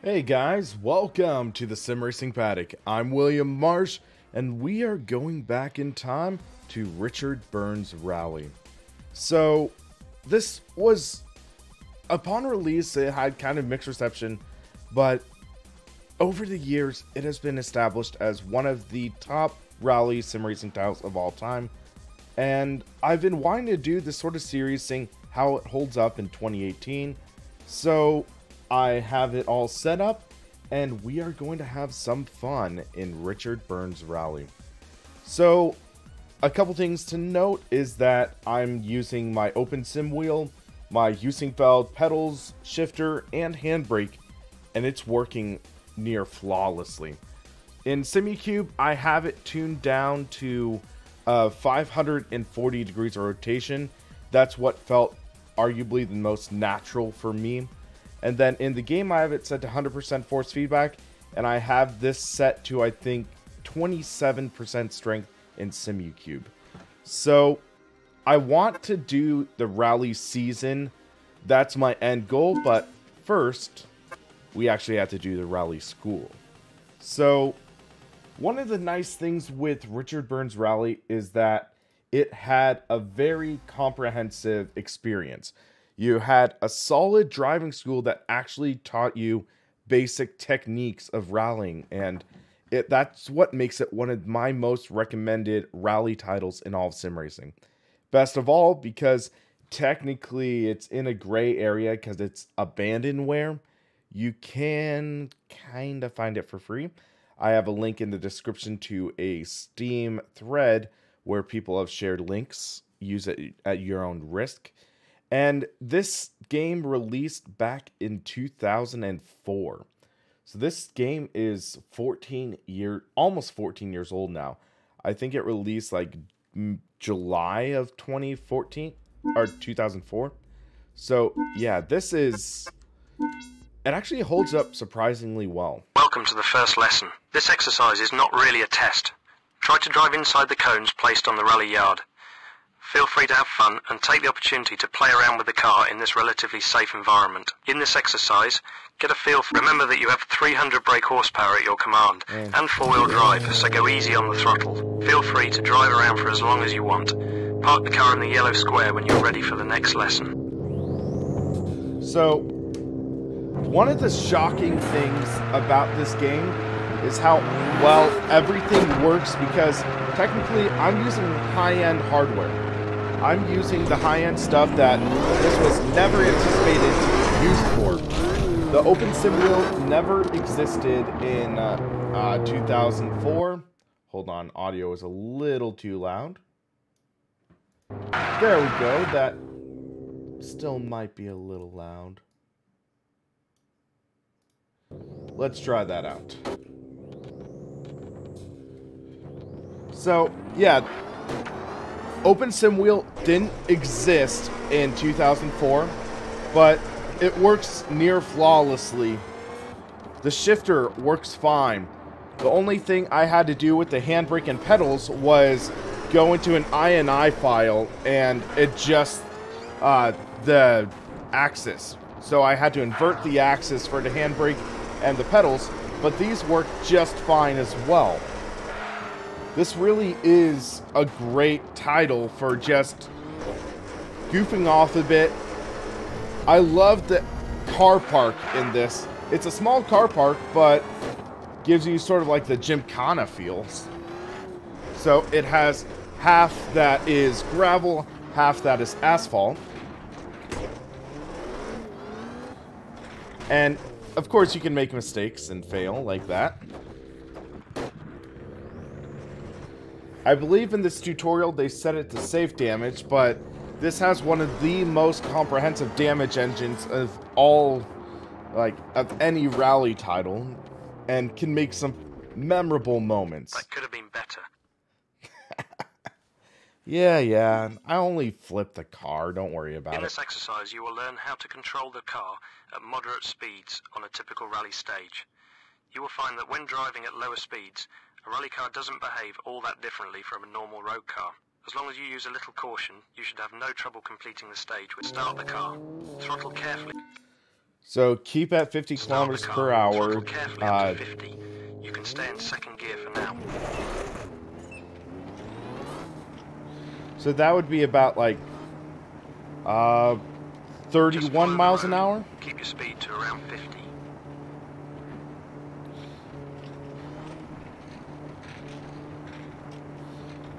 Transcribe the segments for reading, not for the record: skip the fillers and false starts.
Hey guys, welcome to the SimRacingPaddock. I'm William Marsh, and we are going back in time to Richard Burns Rally. So, this was, upon release, it had kind of mixed reception, but over the years, it has been established as one of the top rally sim racing titles of all time, and I've been wanting to do this sort of series, seeing how it holds up in 2018, so I have it all set up, and we are going to have some fun in Richard Burns Rally. So, a couple things to note is that I'm using my open sim wheel, my Heusinkveld pedals, shifter, and handbrake, and it's working near flawlessly. In SimuCube, I have it tuned down to 540 degrees of rotation. That's what felt arguably the most natural for me. And then in the game, I have it set to 100% force feedback, and I have this set to, I think, 27% strength in SimuCube. So, I want to do the rally season. That's my end goal, but first, we actually have to do the rally school. So, one of the nice things with Richard Burns Rally is that it had a very comprehensive experience. You had a solid driving school that actually taught you basic techniques of rallying, and that's what makes it one of my most recommended rally titles in all of sim racing. Best of all, because technically it's in a gray area because it's abandonware. You can kind of find it for free. I have a link in the description to a Steam thread where people have shared links. Use it at your own risk. And this game released back in 2004. So this game is almost 14 years old now. I think it released like July of 2014 or 2004. So yeah, it actually holds up surprisingly well. Welcome to the first lesson. This exercise is not really a test. Try to drive inside the cones placed on the rally yard. Feel free to have fun and take the opportunity to play around with the car in this relatively safe environment. In this exercise, get a feel for. Remember that you have 300 brake horsepower at your command and four-wheel drive, so go easy on the throttle. Feel free to drive around for as long as you want. Park the car in the yellow square when you're ready for the next lesson. So, one of the shocking things about this game is how well everything works, because technically I'm using high-end hardware. I'm using the high-end stuff that this was never anticipated to be used for. The open sim wheel never existed in 2004. Hold on, audio is a little too loud. There we go, that still might be a little loud. Let's try that out. So, yeah, Open Sim Wheel didn't exist in 2004, but it works near flawlessly. The shifter works fine. The only thing I had to do with the handbrake and pedals was go into an INI file and adjust the axis. So I had to invert the axis for the handbrake and the pedals, but these work just fine as well. This really is a great title for just goofing off a bit. I love the car park in this. It's a small car park, but gives you sort of like the Gymkhana feels. So it has half that is gravel, half that is asphalt. And of course you can make mistakes and fail like that. I believe in this tutorial they set it to safe damage, but this has one of the most comprehensive damage engines of all, of any rally title, and can make some memorable moments. That could have been better. Yeah, I only flipped the car, don't worry about it. In this exercise, you will learn how to control the car at moderate speeds on a typical rally stage. You will find that when driving at lower speeds, a rally car doesn't behave all that differently from a normal road car. As long as you use a little caution, you should have no trouble completing the stage. Start the car. Throttle carefully. So keep at 50 kilometers per hour. Throttle carefully up to 50. You can stay in second gear for now. So that would be about like 31 miles an hour. Keep your speed to around 50.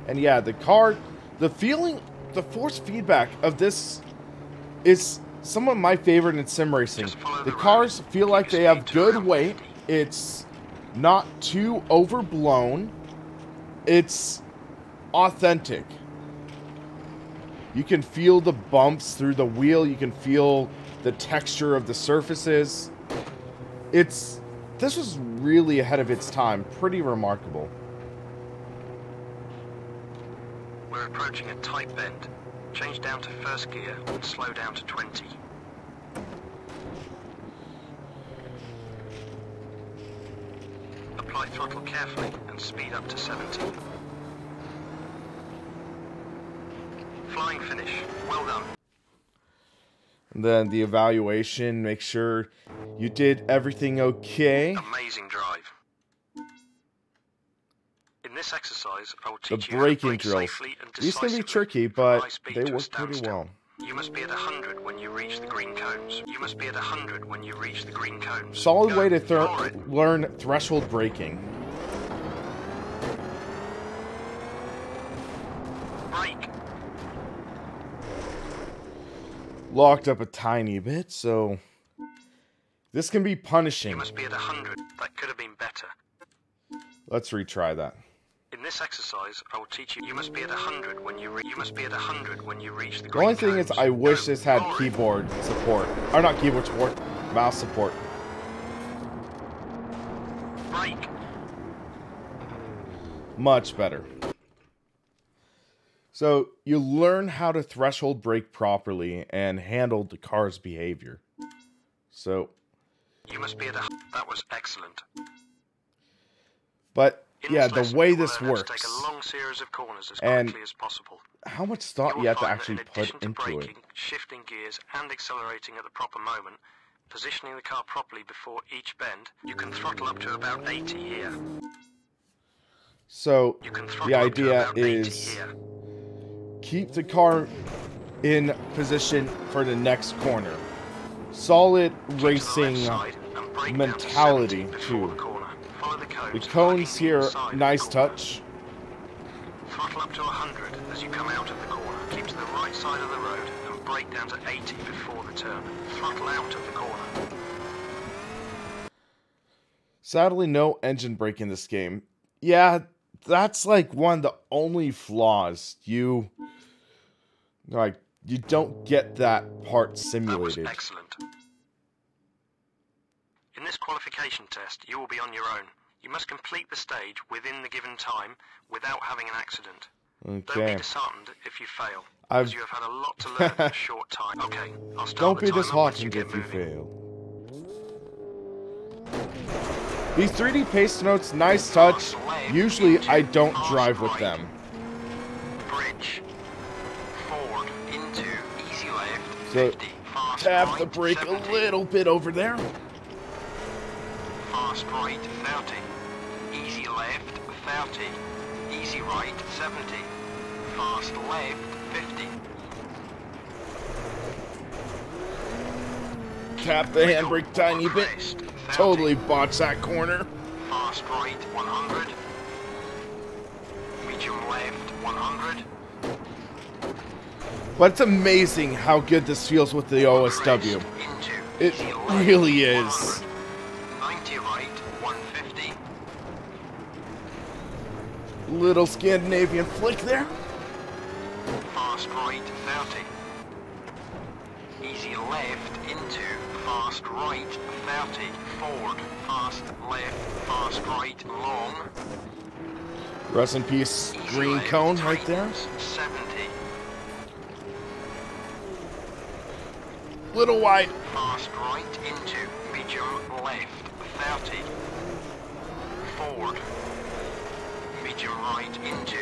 And yeah, the car, the feeling, the force feedback of this is some of my favorite in sim racing. The cars feel like they have good weight. It's not too overblown. It's authentic. You can feel the bumps through the wheel. You can feel the texture of the surfaces. This was really ahead of its time. Pretty remarkable. We're approaching a tight bend. Change down to first gear and slow down to 20. Apply throttle carefully and speed up to 70. Flying finish. Well done. And then the evaluation, make sure you did everything okay. Amazing drive. In this exercise, I will The teach you how to braking brake drills. safely and These can be decisively tricky, from but high speed they to a work pretty standstill. well. You must be at 100 when you reach the green cones. You must be at 100 when you reach the green cones. Solid Go. way to Floor it. learn threshold braking. Brake. Locked up a tiny bit, so this can be punishing. You must be at 100. That could have been better. Let's retry that. In this exercise, I will teach you. You must be at 100 when you must be at 100 when you reach the The green only thing is, cones. I wish Go. this had Floor it. keyboard support. Or not keyboard support, mouse support. Brake. Much better. So, you learn how to threshold brake properly and handle the car's behavior. So, You must be at a. That was excellent. but In yeah, this the lesson, way you will this learn how to works, take a long series of corners as and quickly as possible. how much thought will you have to find that actually in put addition to into braking, it. shifting gears, and accelerating at the proper moment, positioning the car properly before each bend, you can throttle up to about 80 here. So, You can throttle the up to idea about 80 is here. keep the car in position for the next corner. Solid Keep to the racing left side and brake down to mentality 70 before too. the corner. Follow the cones, The cones hugging here, the inside of nice the corner. touch. Throttle up to 100 as you come out of the corner. Keep to the right side of the road and brake down to 80 before the turn. Throttle out of the corner. Sadly, no engine brake in this game. Yeah, that's like one of the only flaws. You don't get that part That was simulated. excellent. In this qualification test, you will be on your own. You must complete the stage within the given time without having an accident. Don't Okay. be disheartened if you fail, I've- as you have had a lot to learn in a short time. Okay, I'll start Don't the be timer once you disheartened get if you moving. fail. These 3D paste notes, nice touch. Usually I don't drive with them. Bridge. Forward into easy left. So 50. Fast tap right, the brake 70. a little bit over there. Fast right 30. Easy left 30. Easy right 70. Fast left 50. Tap the handbrake tiny bit. Crest, 30. Totally botched that corner. Fast right 100. Medium left 100. But it's amazing how good this feels with the OSW. Crest into It easy left, really is. 100. 90 right 150. Little Scandinavian flick there. Fast right 30. Easy left into fast right 30. Forward fast left, fast right long. Rest in peace, Easy green left, cone right there. tightens, 70. Little wide. Fast right into medium left 30. Forward. Medium right into.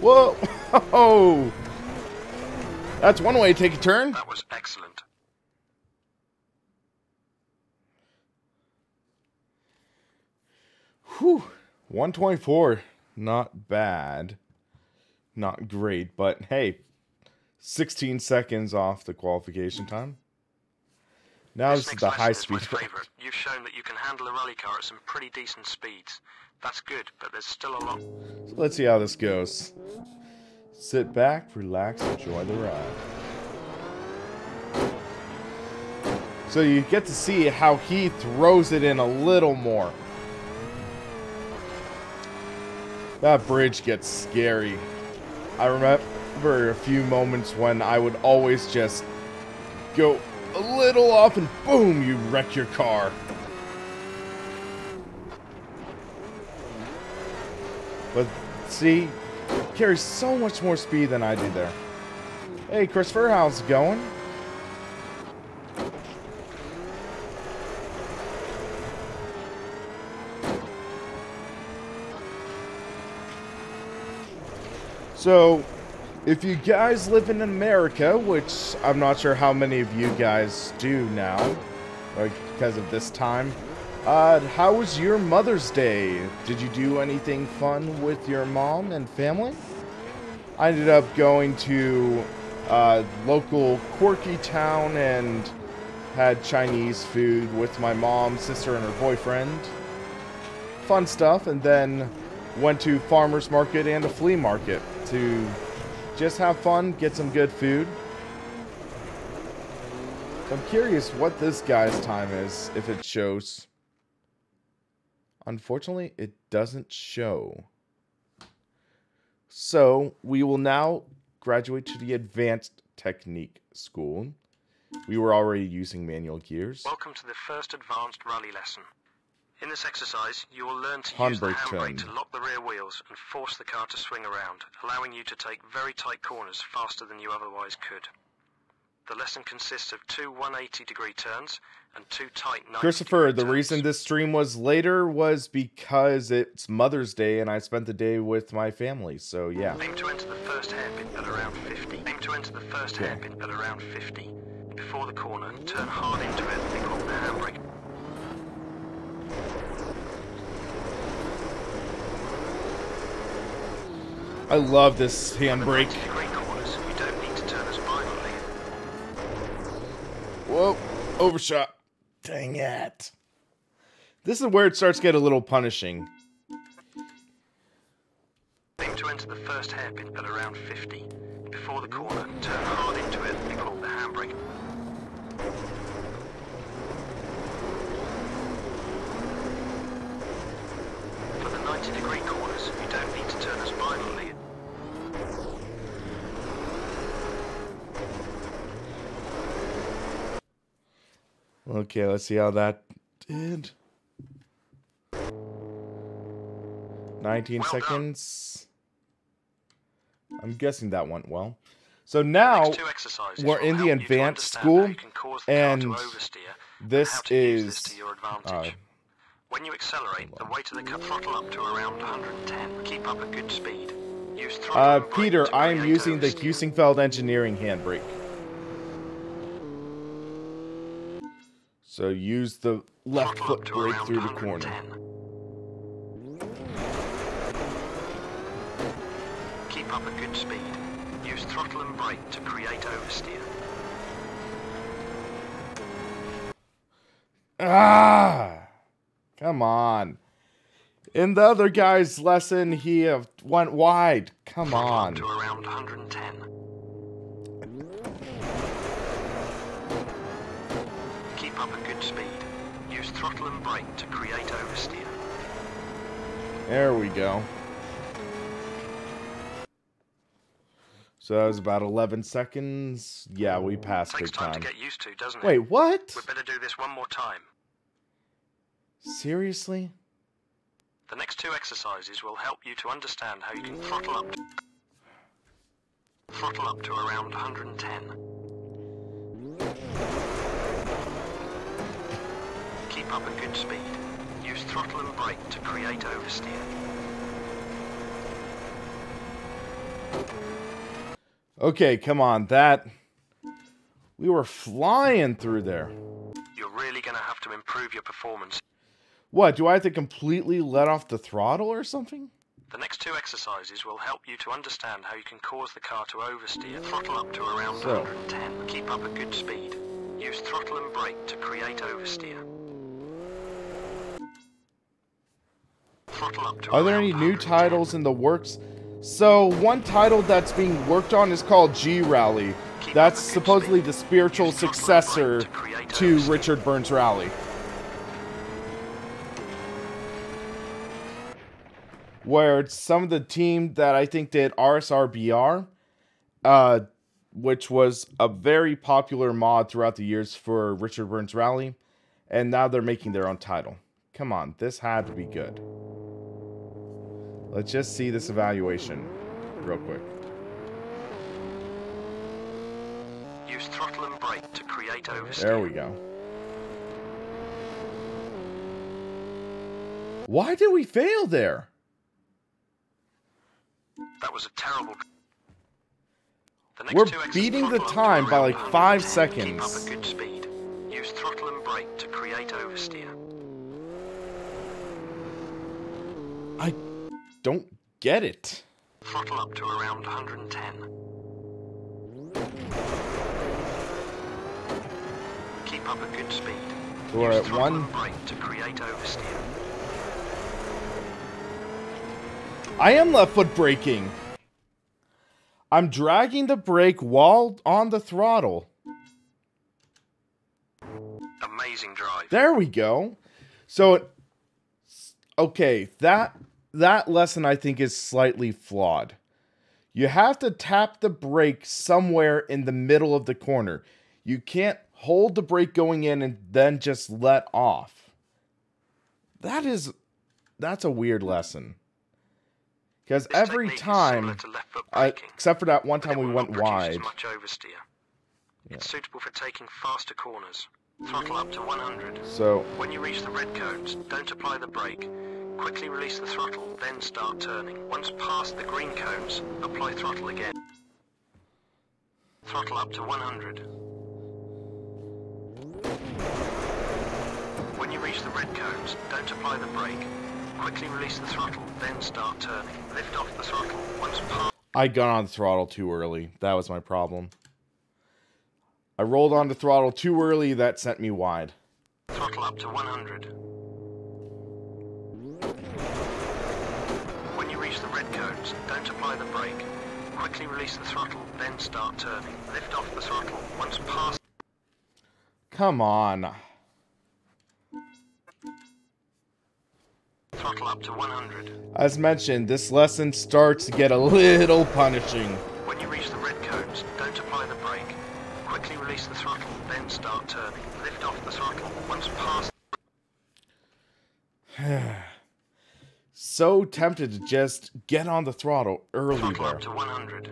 Whoa. Oh. That's one way to take a turn. That was excellent. Whew. 124. Not bad. Not great, but hey, 16 seconds off the qualification time. Now this is the high speed. You've shown that you can handle a rally car at some pretty decent speeds. That's good, but there's still a lot. So let's see how this goes. Sit back, relax, enjoy the ride. So you get to see how he throws it in a little more. That bridge gets scary. I remember a few moments when I would always just go a little off and boom, you wreck your car. But see, it carries so much more speed than I do there. Hey Christopher, how's it going? So, if you guys live in America, which I'm not sure how many of you guys do now, because of this time, how was your Mother's Day? Did you do anything fun with your mom and family? I ended up going to local quirky town and had Chinese food with my mom, sister, and her boyfriend. Fun stuff, and then went to farmer's market and a flea market to just have fun, get some good food. So I'm curious what this guy's time is, if it shows. Unfortunately, it doesn't show. So, we will now graduate to the Advanced Technique School. We were already using manual gears. Welcome to the first advanced rally lesson. In this exercise, you will learn to use the handbrake to lock the rear wheels and force the car to swing around, allowing you to take very tight corners faster than you otherwise could. The lesson consists of two 180-degree turns and two tight 90-degree Christopher, the turns. reason this stream was later was because it's Mother's Day and I spent the day with my family, so yeah. Aim to enter the first hairpin at around 50. Aim to enter the first hairpin at around 50. Before the corner, turn hard into it and hold the handbrake. I love this handbrake. You don't need to turn as violently. Whoa, overshot. Dang it. This is where it starts to get a little punishing. Aim to enter the first hairpin at around 50. Before the corner, turn hard into it and hold the handbrake. For the 90-degree corners, you don't need to turn as violently. Okay, let's see how that did. 19 seconds. I'm guessing that went well. So now we're in the advanced school, and this is when you accelerate, the weight of the car throttle up to around 110. Keep up a good speed. Use throttle Peter, I am using the Heusinkveld Engineering handbrake. So use the left foot brake through the corner. Keep up a good speed. Use throttle and brake to create oversteer. Ah! Come on. In the other guy's lesson, he went wide. Come on. To around 110. Keep up a good speed. Use throttle and brake to create oversteer. There we go. So that was about 11 seconds. Yeah, we passed big time. Takes time to get used to, doesn't it? Wait, what? We better do this one more time. Seriously? The next two exercises will help you to understand how you can throttle up to around 110. Keep up a good speed. Use throttle and brake to create oversteer. Okay, come on, that... We were flying through there. You're really going to have to improve your performance. What, do I have to completely let off the throttle or something? The next two exercises will help you to understand how you can cause the car to oversteer. Throttle up to around 110. Keep up a good speed. Use throttle and brake to create oversteer. Throttle up to Are there any new titles in the works? So, one title that's being worked on is called G-Rally. That's supposedly the spiritual successor to Richard Burns Rally. Where it's some of the team that I think did RSRBR, which was a very popular mod throughout the years for Richard Burns Rally, and now they're making their own title. Come on, this had to be good. Let's just see this evaluation real quick. Use throttle and brake to create oversteer. There we go. Why did we fail there? That was a terrible... We're beating the time by like 5 seconds. Keep up a good speed. Use throttle and brake to create oversteer. I don't get it. Throttle up to around 110. Keep up a good speed. We're Use at throttle 1. and brake to create oversteer. I am left foot braking. I'm dragging the brake while on the throttle. Amazing drive. There we go. So, okay, that lesson I think is slightly flawed. You have to tap the brake somewhere in the middle of the corner. You can't hold the brake going in and then just let off. That's a weird lesson. Because every time, except for that one time we went wide. It's suitable for taking faster corners. Throttle up to 100. So, when you reach the red cones, don't apply the brake. Quickly release the throttle, then start turning. Once past the green cones, apply throttle again. Throttle up to 100. When you reach the red cones, don't apply the brake. Quickly release the throttle, then start turning. Lift off the throttle once past... I got on the throttle too early. That was my problem. I rolled on the throttle too early, that sent me wide. Throttle up to 100. When you reach the red cones, don't apply the brake. Quickly release the throttle, then start turning. Lift off the throttle once past... Come on. Throttle up to 100. As mentioned, this lesson starts to get a little punishing. When you reach the red cones, don't apply the brake. Quickly release the throttle, then start turning. Lift off the throttle once past... So tempted to just get on the throttle early Throttle there. up to 100.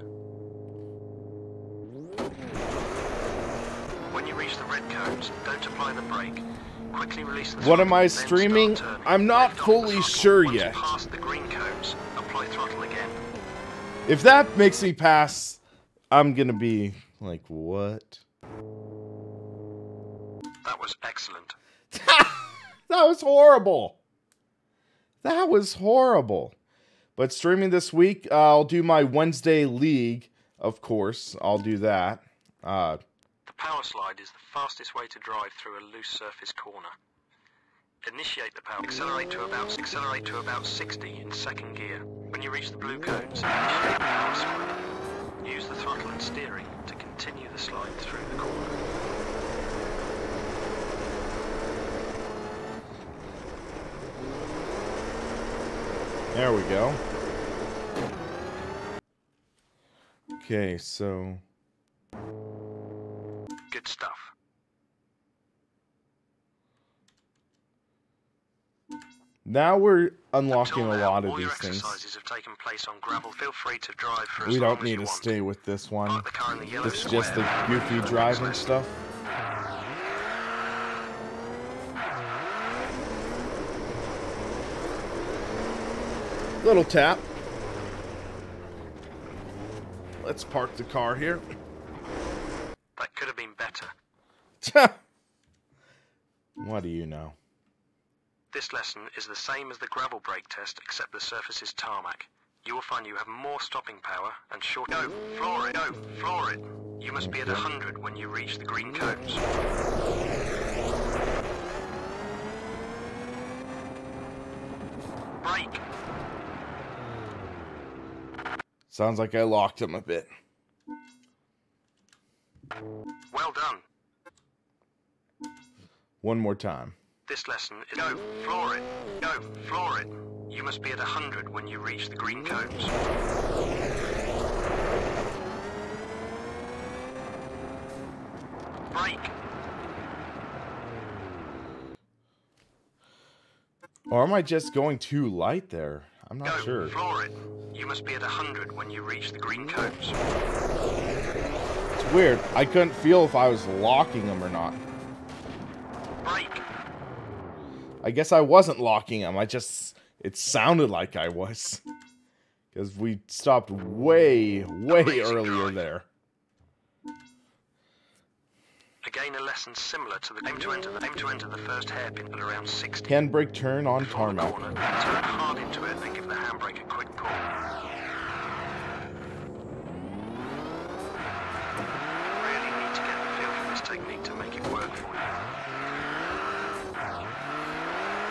When you reach the red cones, don't apply the brake. Quickly release the throttle, What am I then streaming? start turning. I'm not Lift off the fully throttle. sure Once yet. past the green cones, apply throttle again. If that makes me pass, I'm gonna be like, what? That was excellent. That was horrible. That was horrible. But streaming this week, I'll do my Wednesday league, of course. I'll do that. The power slide is the fastest way to drive through a loose surface corner. Initiate the power. Accelerate to about 60 in second gear. When you reach the blue cones, initiate the power slide. Use the throttle and steering to continue the slide through the corner. There we go. Okay, so... Good stuff. Now we're unlocking Until a now, lot of all your these things. exercises have taken place on gravel. Feel free to drive for as We long don't as need you to want. stay with this one. Park the car in the yellow It's just the square. goofy driving stuff. Little tap. Let's park the car here. That could have been better. What do you know? This lesson is the same as the gravel brake test, except the surface is tarmac. You will find you have more stopping power and short... Go! Floor it! Go! Floor it! You must be at 100 when you reach the green cones. Brake! Sounds like I locked him a bit. Well done. One more time. This lesson is... Go! Floor it! Go! Floor it! You must be at 100 when you reach the green cones. Brake! Or am I just going too light there? I'm not sure. Go! Floor it! You must be at 100 when you reach the green cones. It's weird. I couldn't feel if I was locking them or not. Brake! I guess I wasn't locking them. It sounded like I was. Because we stopped way earlier there. Again, a lesson similar to the aim to enter the first hairpin at around 60. Handbrake turn on Before the tarmac. corner, turn hard into it and give the handbrake a quick pull. Really need to get the feel for this technique to make it work for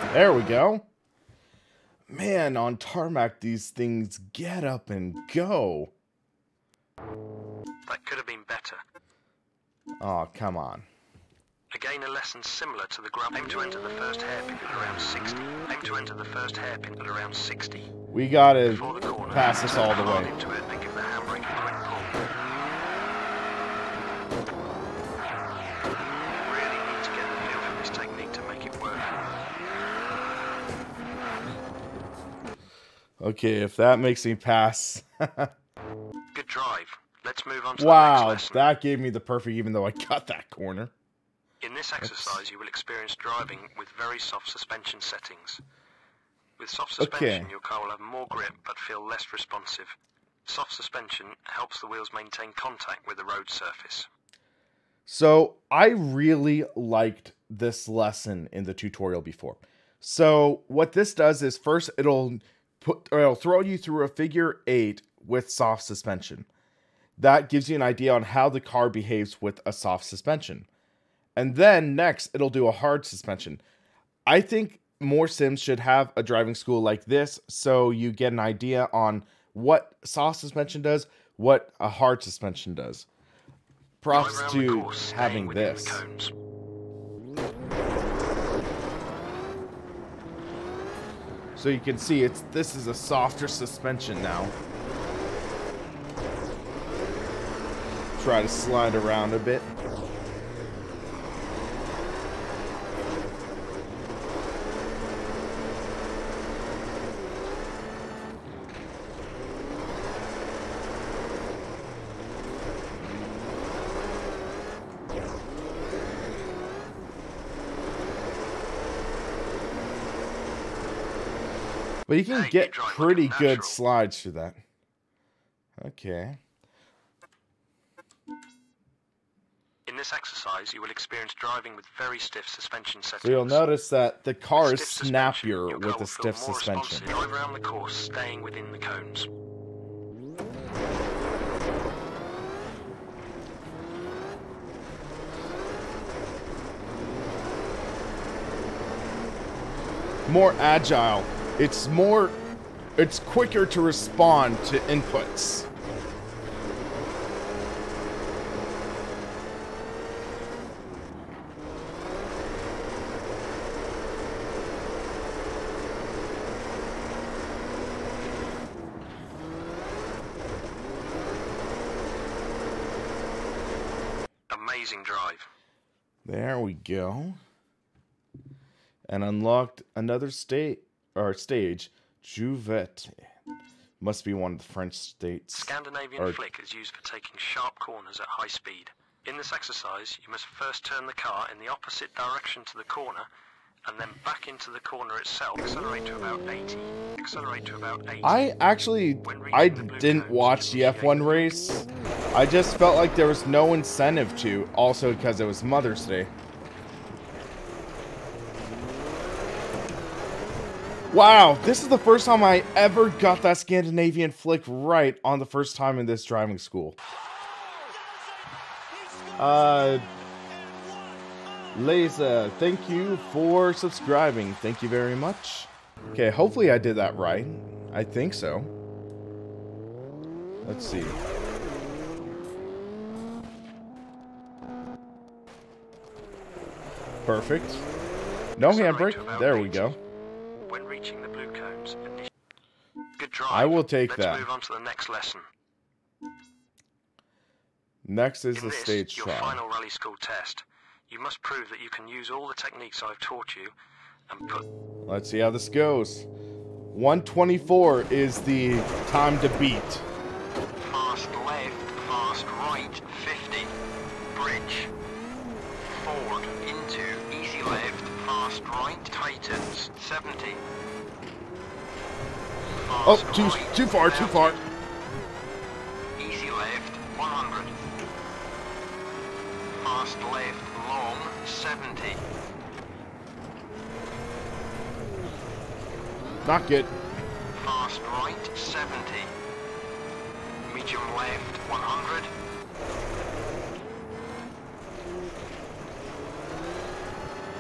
you. There we go. Man, on tarmac, these things get up and go. That could have been better. Oh, come on. Again, a lesson similar to the grab. Aim to enter the first hairpin at around 60. Aim to enter the first hairpin at around 60. We gotta Before the corner, pass this all the turn hard way. into it and give the handbrake a quick pull. Really need to get the feel for this technique to make it work. Okay, if that makes me pass. Good drive. Let's move on to the Wow, next lesson. that gave me the perfect, even though I got that corner. In this exercise, you will experience driving with very soft suspension settings. With soft suspension, your car will have more grip but feel less responsive. Soft suspension helps the wheels maintain contact with the road surface. So, I really liked this lesson in the tutorial before. So, what this does is first it'll throw you through a figure 8 with soft suspension. That gives you an idea on how the car behaves with a soft suspension. And then next, it'll do a hard suspension. I think more sims should have a driving school like this so you get an idea on what soft suspension does, what a hard suspension does. Props to having this. So you can see this is a softer suspension now. Try to slide around a bit. But you can get pretty good slides through that. Okay. In this exercise, you will experience driving with very stiff suspension settings. So you'll notice that the car is Stiff snappier suspension, with a stiff suspension. Drive around the course, staying within the cones. More agile. It's quicker to respond to inputs. Amazing drive. There we go. And unlocked another stage, Juvette. Must be one of the French states. Scandinavian flick is used for taking sharp corners at high speed. In this exercise, you must first turn the car in the opposite direction to the corner, and then back into the corner itself. Accelerate to about 80. Accelerate to about 80. I didn't watch the F1 race. I just felt like there was no incentive to, also because it was Mother's Day. Wow, this is the first time I ever got that Scandinavian flick right on the first time in this driving school. Leza, thank you for subscribing. Thank you very much. Okay, hopefully I did that right. I think so. Let's see. Perfect. No handbrake. There we go. When reaching the blue cones, good drive. I will take that. Let's move on to the next lesson. Next is In the this, stage your trial. final rally school test. You must prove that you can use all the techniques I've taught you and put... Let's see how this goes. 124 is the time to beat. Fast left, fast right, 50. Bridge. Forward, into, easy left, fast right, tightens, 70. Fast Oh, right, too far, 30. too far. Easy left, 100. Fast left, long, 70. Not good. Fast right, 70. Medium left, 100.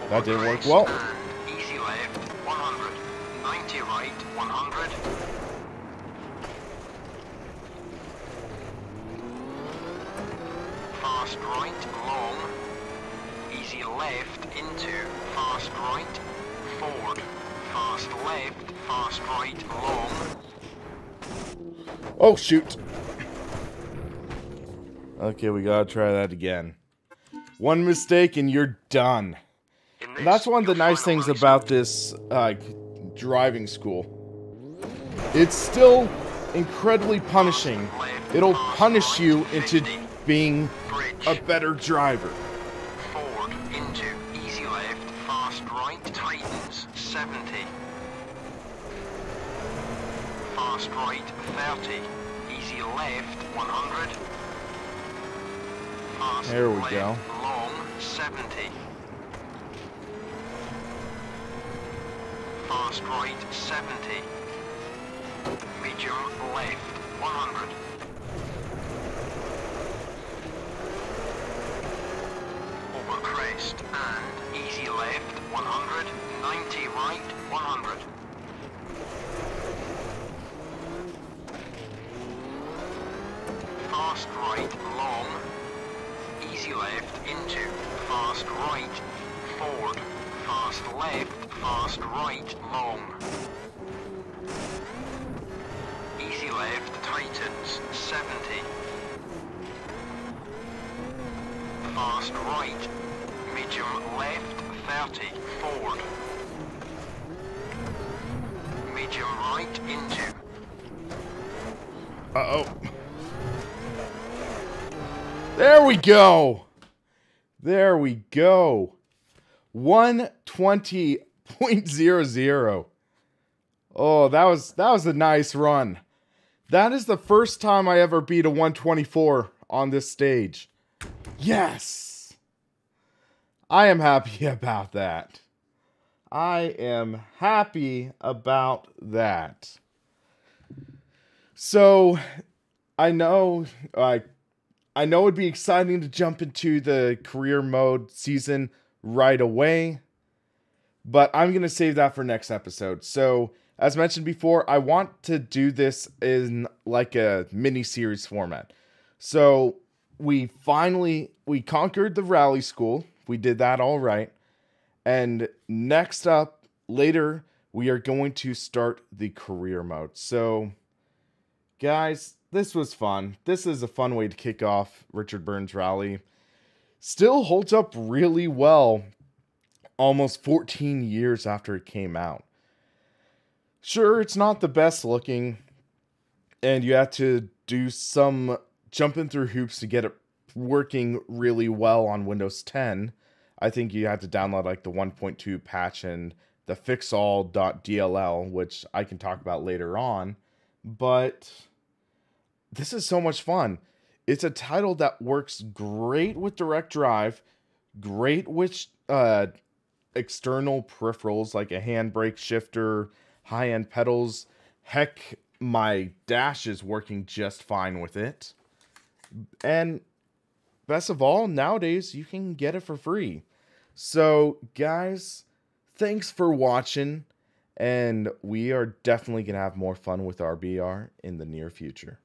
That didn't work well. And easy left, 100. 90 right, 100. Fast right, long. Easy left, into. Fast right, forward. Fast left, fast right, long. Oh, shoot. Okay, we gotta try that again. One mistake and you're done. And that's one of the nice things about this driving school. It's still incredibly punishing. It'll punish you into being a better driver. Forward, into, easy left, fast right, tightens, 70. Fast right, 30. Easy left, 100. Fast There we left, go. long, 70. Fast right, 70. Medium left, 100. Over crest and easy left, 100. 90 right, 100. Fast right, long. Easy left, into. Fast right, forward. Fast left, fast right, long. Easy left, tightens, 70. Fast right, medium left, 30, forward. Medium right, into. Uh-oh. There we go. There we go. 120.00. Oh, that was a nice run. That is the first time I ever beat a 124 on this stage. Yes. I am happy about that. I am happy about that. So, I know it'd be exciting to jump into the career mode season right away, but I'm going to save that for next episode. So, as mentioned before, I want to do this in like a mini-series format. So, we conquered the rally school. We did that all right. And next up, later, we are going to start the career mode. So, guys, this was fun. This is a fun way to kick off Richard Burns Rally. Still holds up really well almost 14 years after it came out. Sure, it's not the best looking, and you have to do some jumping through hoops to get it working really well on Windows 10. I think you have to download like the 1.2 patch and the fixall.dll, which I can talk about later on. But this is so much fun. It's a title that works great with direct drive, great with external peripherals like a handbrake, shifter, high-end pedals. Heck, my dash is working just fine with it. And best of all, nowadays you can get it for free. So guys, thanks for watching, and we are definitely going to have more fun with our BR in the near future.